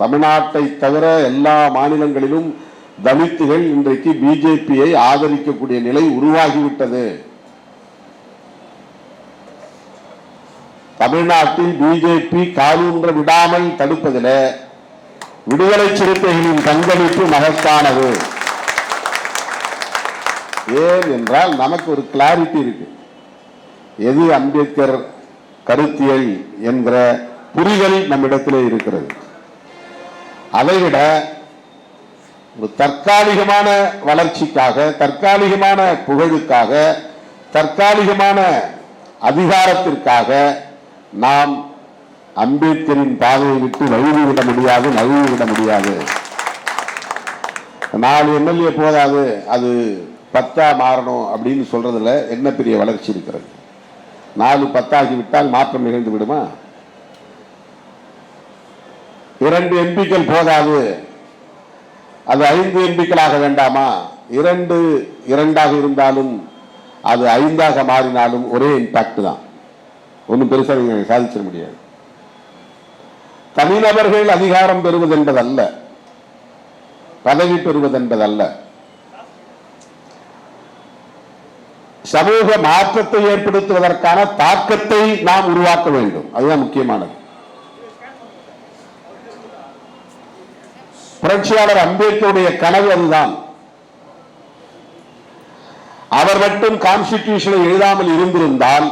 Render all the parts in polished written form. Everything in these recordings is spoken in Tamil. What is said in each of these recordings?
தமிழ்நாட்டை தவிர எல்லா மாநிலங்களிலும் தலித்துகள் இன்றைக்கு பிஜேபியை ஆதரிக்கக்கூடிய நிலை உருவாகிவிட்டது. தமிழ்நாட்டில் பிஜேபி காலூன்ற விடாமல் தடுப்பதில் விடுதலை சிறுத்தைகளின் பங்களிப்பு மகத்தானது. ஏன் என்றால் நமக்கு ஒரு கிளாரிட்டி இருக்கு. எது அம்பேத்கர் கருத்தியல் என்கிற புரிதல் நம்மிடத்திலே இருக்கிறது. அதைவிட ஒரு தற்காலிகமான வளர்ச்சிக்காக, தற்காலிகமான புகழுக்காக, தற்காலிகமான அதிகாரத்திற்காக நாம் அம்பேத்கரின் பாதையை விட்டு வழிவிட முடியாது, நழுவிவிட முடியாது. 4 எம்எல்ஏ போதாது, அது 10 மாறணும் அப்படின்னு சொல்றதுல என்ன பெரிய வளர்ச்சி இருக்கிறது? 4 10 ஆகிவிட்டால் மாற்றம் நிகழ்ந்து விடுமா? 2 எம்பிக்கள் போதாது, அது 5 எம்பிக்களாக வேண்டாமா? 2 2ஆக இருந்தாலும் அது 5ஆக மாறினாலும் ஒரே இம்பாக்ட் தான். ஒன்றும் பெருசாக நீங்க சாதிச்சிட முடியாது. தனிநபர்கள் அதிகாரம் பெறுவது என்பதல்ல, பதவி பெறுவது என்பதல்ல, சமூக மாற்றத்தை ஏற்படுத்துவதற்கான தாக்கத்தை நாம் உருவாக்க வேண்டும். அதுதான் முக்கியமானது. புரட்சியாளர் அம்பேத்கருடைய கனவு அதுதான். அவர் மட்டும் கான்ஸ்டிடியூஷனை எழுதாமல் இருந்திருந்தால்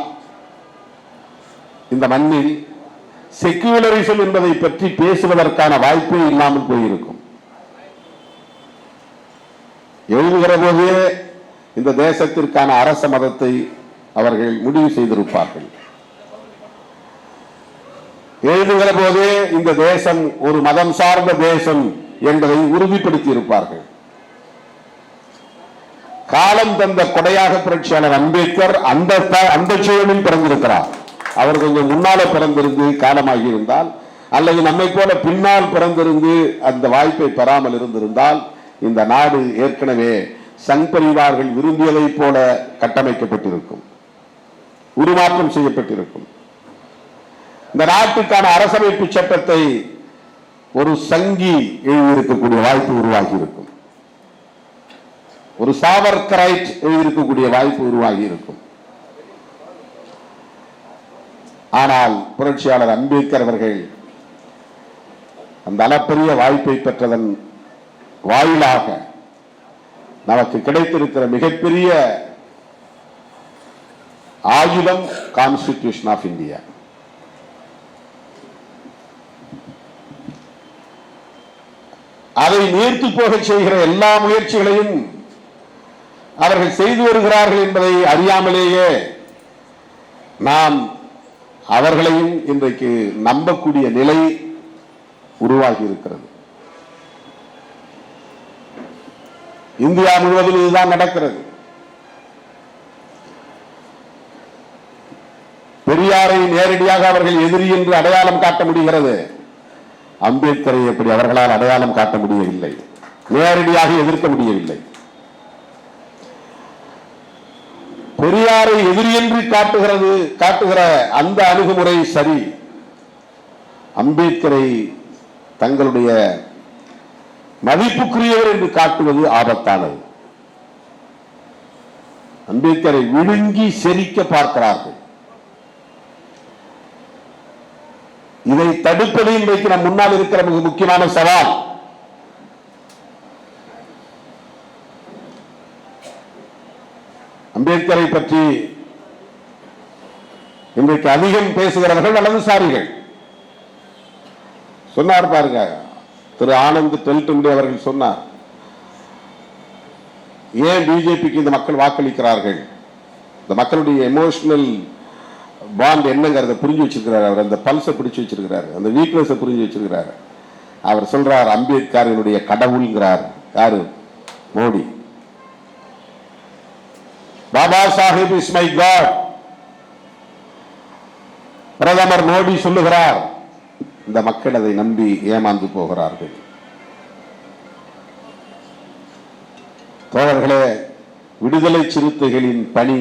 இந்த மண்ணில் செக்யூலரிசம் என்பதை பற்றி பேசுவதற்கான வாய்ப்பே இல்லாமல் போயிருக்கும். எழுதுகிற போதே இந்த தேசத்திற்கான அரச மதத்தை அவர்கள் முடிவு செய்திருப்பார்கள். எழுதுகிற போதே இந்த தேசம் ஒரு மதம் சார்ந்த தேசம் என்பதை உறுதிப்படுத்தி இருப்பார்கள். காலம் தந்த கொடையாக புரட்சியாளர் அம்பேத்கர் அந்த சூழலில் பிறந்திருக்கிறார். அவர் கொஞ்சம் முன்னால பிறந்திருந்து காலமாகி இருந்தால், அல்லது நம்மை போல பின்னால் பிறந்திருந்து அந்த வாய்ப்பை பெறாமல் இருந்திருந்தால் இந்த நாடு ஏற்கனவே சங் பரிவார்கள் விரும்பியதைப் போல கட்டமைக்கப்பட்டிருக்கும், உருமாற்றம் செய்யப்பட்டிருக்கும். இந்த நாட்டுக்கான அரசமைப்பு சட்டத்தை ஒரு சங்கி எழுதியிருக்கக்கூடிய வாய்ப்பு உருவாகி இருக்கும், ஒரு சாவர்கரைட் எழுதியிருக்கக்கூடிய வாய்ப்பு உருவாகி இருக்கும். ஆனால் புரட்சியாளர் அம்பேத்கர் அவர்கள் அந்த அளப்பரிய வாய்ப்பை பெற்றதன் வாயிலாக நமக்கு கிடைத்திருக்கிற மிகப்பெரிய ஆயுதம் கான்ஸ்டிடியூஷன் ஆஃப் இந்தியா. அதை நீர்த்து போக செய்கிற எல்லா முயற்சிகளையும் அவர்கள் செய்து வருகிறார்கள் என்பதை அறியாமலேயே நாம் அவர்களையும் இன்றைக்கு நம்பக்கூடிய நிலை உருவாகி இருக்கிறது. இந்தியா முழுவதும் இதுதான் நடக்கிறது. பெரியாரை நேரடியாக அவர்கள் எதிரி என்று அடையாளம் காட்ட முடிகிறது. அம்பேத்கரை எப்படி அவர்களால் அடையாளம் காட்ட முடியவில்லை, நேரடியாக எதிர்க்க முடியவில்லை. பெரியாரை எதிரி என்று காட்டுகிற அந்த அணுகுமுறை சரி. அம்பேத்கரை தங்களுடைய மதிப்புக்குரியவர் என்று காட்டுவது ஆபத்தானது. அம்பேத்கரை விழுங்கி செரிக்க பார்க்கிறார்கள். இதை தடுப்பது இன்றைக்கு நம் முன்னால் இருக்கிற மிக முக்கியமான சவால். அம்பேத்கரை பற்றி இன்றைக்கு அதிகம் பேசுகிறவர்கள் வலதுசாரிகள். சொன்னார் பாருங்க, திரு ஆனந்த் தெல்தும்பே அவர்கள் சொன்னார், ஏன் பிஜேபிக்கு இந்த மக்கள் வாக்களிக்கிறார்கள், இந்த மக்களுடைய எமோஷனல் பாண்ட் என்னங்கிறத புரிஞ்சு வச்சிருக்கிறார். அவர் அந்த பல்ஸை பிடிச்சு வச்சிருக்கிறார், அந்த வீக்னஸை புரிஞ்சு வச்சிருக்கிறார். அவர் சொல்றார் அம்பேத்கரினுடைய கடவுள்ங்கிறார். யாரு? Modi. Baba Sahib is my god. பிரதமர் மோடி சொல்லுகிறார். இந்த மக்கள் அதை நம்பி ஏமாந்து போகிறார்கள். தோழர்களே, விடுதலை சிறுத்தைகளின் பணி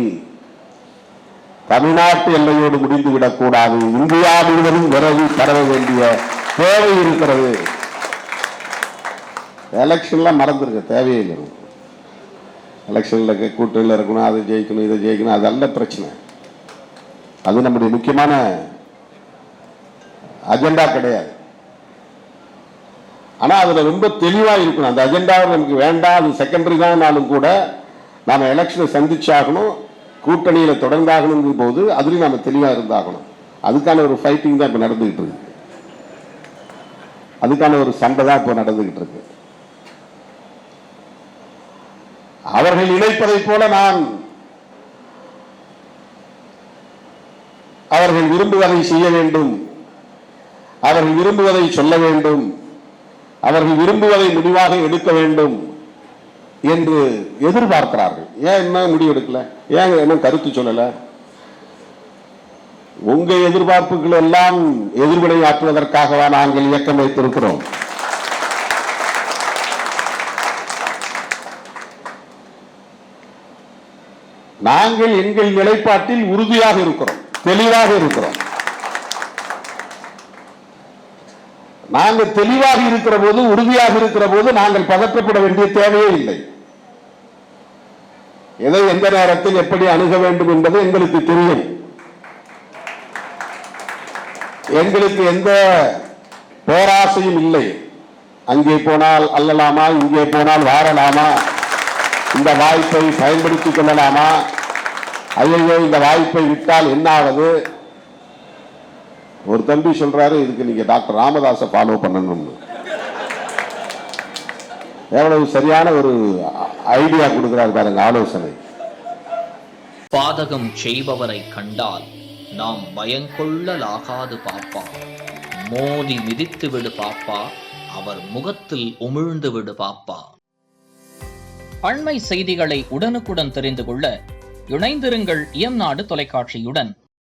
தமிழ்நாட்டு எல்லையோடு முடிந்துவிடக் கூடாது. இந்தியா முழுவதும் விரைவில் பரவ வேண்டிய தேவை இருக்கிறது. எலெக்ஷன்லாம் மறந்துருக்க தேவையே இல்லை. எலெக்ஷனில் கூட்டணியில் இருக்கணும், அதை ஜெயிக்கணும், இதை ஜெயிக்கணும், அதல்ல பிரச்சனை. அது நம்முடைய முக்கியமான அஜெண்டா கிடையாது. ஆனால் அதில் ரொம்ப தெளிவாக இருக்கணும். அந்த அஜெண்டா நமக்கு வேண்டாம், அது செகண்டரி தான்னாலும் கூட நாம் எலெக்ஷனை சந்திச்சாகணும், கூட்டணியில் தொடர்ந்தாகணும் போது அதுலேயும் நம்ம தெளிவாக இருந்தாகணும். அதுக்கான ஒரு ஃபைட்டிங் தான் இப்போ நடந்துகிட்டு இருக்கு. அதுக்கான ஒரு சண்டை தான் இப்போ நடந்துகிட்டு இருக்கு. அவர்கள் நினைப்பதை போல நான் அவர்கள் விரும்புவதை செய்ய வேண்டும், அவர்கள் விரும்புவதை சொல்ல வேண்டும், அவர்கள் விரும்புவதை முடிவாக எடுக்க வேண்டும் என்று எதிர்பார்க்கிறார்கள். ஏன் என்ன முடிவு எடுக்கல, ஏன் என்ன கருத்து சொல்லல? உங்க எதிர்பார்ப்புகள் எல்லாம் எதிர்வினை ஆற்றுவதற்காகவா நாங்கள் இயக்கம் வைத்திருக்கிறோம். நாங்கள் எங்கள் நிலைப்பாட்டில் உறுதியாக இருக்கிறோம், தெளிவாக இருக்கிறோம். நாங்கள் தெளிவாக இருக்கிற போது, உறுதியாக இருக்கிற போது நாங்கள் பதற்றப்பட வேண்டிய தேவையே இல்லை. எதை எந்த நேரத்தில் எப்படி அணுக வேண்டும் என்பது எங்களுக்கு தெரியும். எங்களுக்கு எந்த பேராசையும் இல்லை. அங்கே போனால் அல்லலாமா, இங்கே போனால் வாரலாமா, இந்த வாய்ப்பை பயன்படுத்திக் கொள்ளலாமா, ஐயோ இந்த வாய்ப்பை விட்டால் என்ன ஆவது. ஒரு தம்பி சொல்றாரு, இதுக்கு நீங்க டாக்டர் ராமதாஸை ஃபாலோ பண்ணணும்னு. எவ்வளவு சரியான ஒரு ஐடியா கொடுக்கிறார் பாருங்க, ஆலோசனை. பாதகம் செய்பவரை கண்டால் நாம் பயங்கொள்ளலாகாது பாப்பா, மோதி மிதித்து விடு பாப்பா, அவர் முகத்தில் உமிழ்ந்து விடு பாப்பா. அண்மை செய்திகளை உடனுக்குடன் தெரிந்து கொள்ள இணைந்திருங்கள் இயம்நாடு தொலைக்காட்சியுடன்.